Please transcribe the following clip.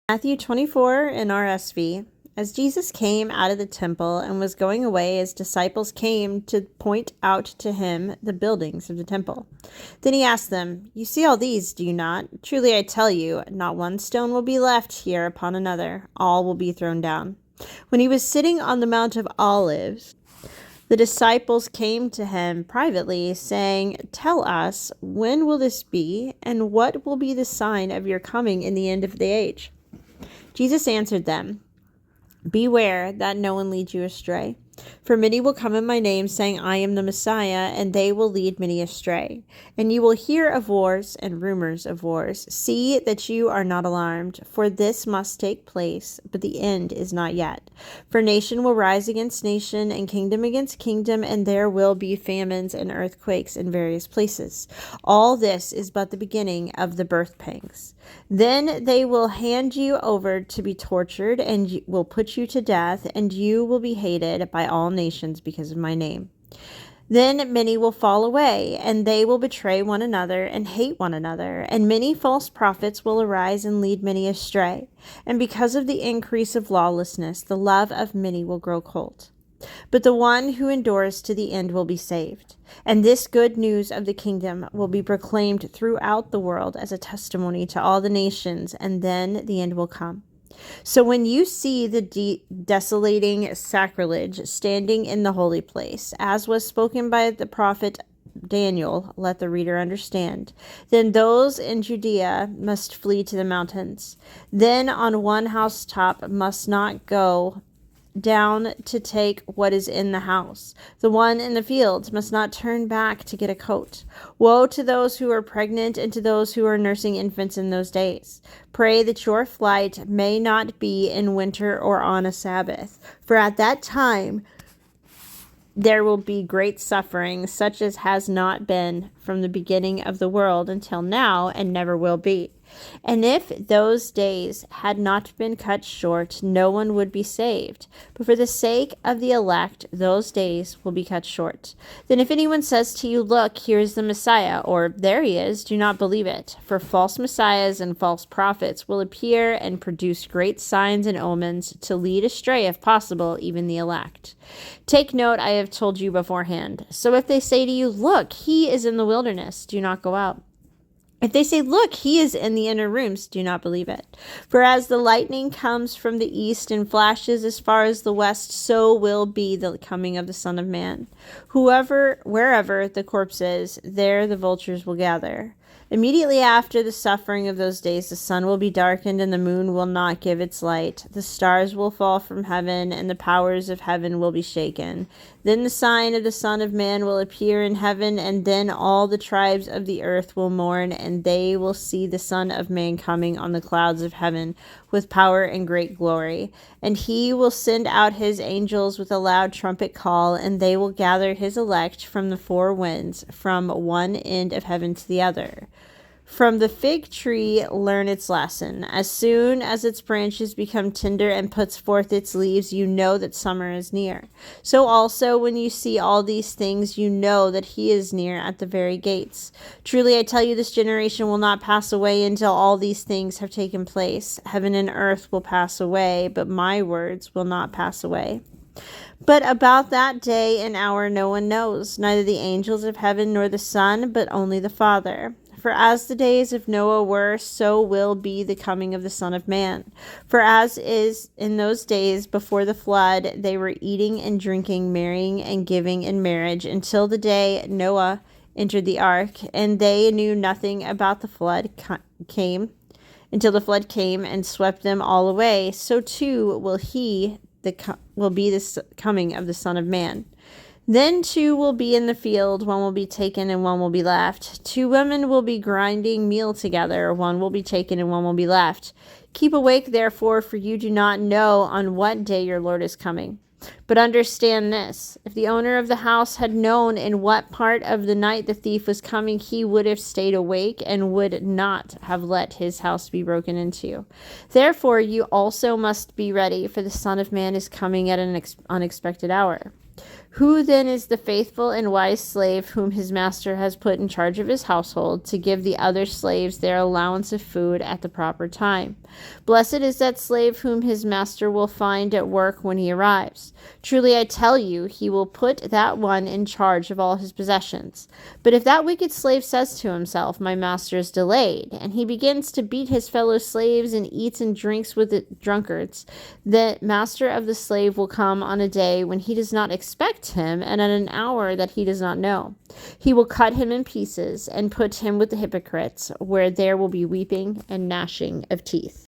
Matthew 24 NRSV. As Jesus came out of the temple and was going away, his disciples came to point out to him the buildings of the temple. Then he asked them, "You see all these, do you not? Truly I tell you, not one stone will be left here upon another. All will be thrown down." When he was sitting on the Mount of Olives, the disciples came to him privately, saying, "Tell us, when will this be, and what will be the sign of your coming in the end of the age?" Jesus answered them, "Beware that no one leads you astray. For many will come in my name, saying, 'I am the Messiah,' and they will lead many astray. And you will hear of wars and rumors of wars. See that you are not alarmed, for this must take place, but the end is not yet. For nation will rise against nation, and kingdom against kingdom, and there will be famines and earthquakes in various places. All this is but the beginning of the birth pangs. Then they will hand you over to be tortured, and will put you to death, and you will be hated by all nations because of my name. Then many will fall away, and they will betray one another and hate one another, and many false prophets will arise and lead many astray. And because of the increase of lawlessness, the love of many will grow cold. But the one who endures to the end will be saved. And this good news of the kingdom will be proclaimed throughout the world as a testimony to all the nations, and then the end will come. So when you see the desolating sacrilege standing in the holy place, as was spoken by the prophet Daniel, let the reader understand. Then those in Judea must flee to the mountains. Then on one housetop must not go down to take what is in the house. The one in the fields must not turn back to get a coat. Woe to those who are pregnant and to those who are nursing infants in those days. Pray that your flight may not be in winter or on a Sabbath, for at that time there will be great suffering, such as has not been from the beginning of the world until now, and never will be. And if those days had not been cut short, no one would be saved. But for the sake of the elect, those days will be cut short. Then if anyone says to you, 'Look, here is the Messiah,' or 'There he is,' do not believe it. For false messiahs and false prophets will appear and produce great signs and omens to lead astray, if possible, even the elect. Take note, I have told you beforehand. So if they say to you, 'Look, he is in the wilderness,' do not go out. If they say, 'Look, he is in the inner rooms,' do not believe it. For as the lightning comes from the east and flashes as far as the west, so will be the coming of the Son of Man. Wherever the corpse is, there the vultures will gather. Immediately after the suffering of those days, the sun will be darkened, and the moon will not give its light. The stars will fall from heaven, and the powers of heaven will be shaken. Then the sign of the Son of Man will appear in heaven, and then all the tribes of the earth will mourn, and they will see the Son of Man coming on the clouds of heaven with power and great glory. And he will send out his angels with a loud trumpet call, and they will gather his elect from the four winds, from one end of heaven to the other. From the fig tree learn its lesson. As soon as its branches become tender and puts forth its leaves, you know that summer is near. So also, when you see all these things, you know that he is near at the very gates. Truly, I tell you, this generation will not pass away until all these things have taken place. Heaven and earth will pass away, but my words will not pass away. But about that day and hour no one knows, neither the angels of heaven nor the Son, but only the Father. For as the days of Noah were, so will be the coming of the Son of Man. For as is in those days before the flood, they were eating and drinking, marrying and giving in marriage, until the day Noah entered the ark, and they knew nothing about the flood came, until the flood came and swept them all away. So too will be the coming of the Son of Man. Then two will be in the field, one will be taken and one will be left. Two women will be grinding meal together, one will be taken and one will be left. Keep awake, therefore, for you do not know on what day your Lord is coming. But understand this, if the owner of the house had known in what part of the night the thief was coming, he would have stayed awake and would not have let his house be broken into. Therefore, you also must be ready, for the Son of Man is coming at an unexpected hour. Who then is the faithful and wise slave whom his master has put in charge of his household to give the other slaves their allowance of food at the proper time? Blessed is that slave whom his master will find at work when he arrives. Truly I tell you, he will put that one in charge of all his possessions. But if that wicked slave says to himself, my master is delayed, and he begins to beat his fellow slaves and eats and drinks with the drunkards, the master of the slave will come on a day when he does not expect him, and at an hour that he does not know. He will cut him in pieces and put him with the hypocrites, where there will be weeping and gnashing of teeth.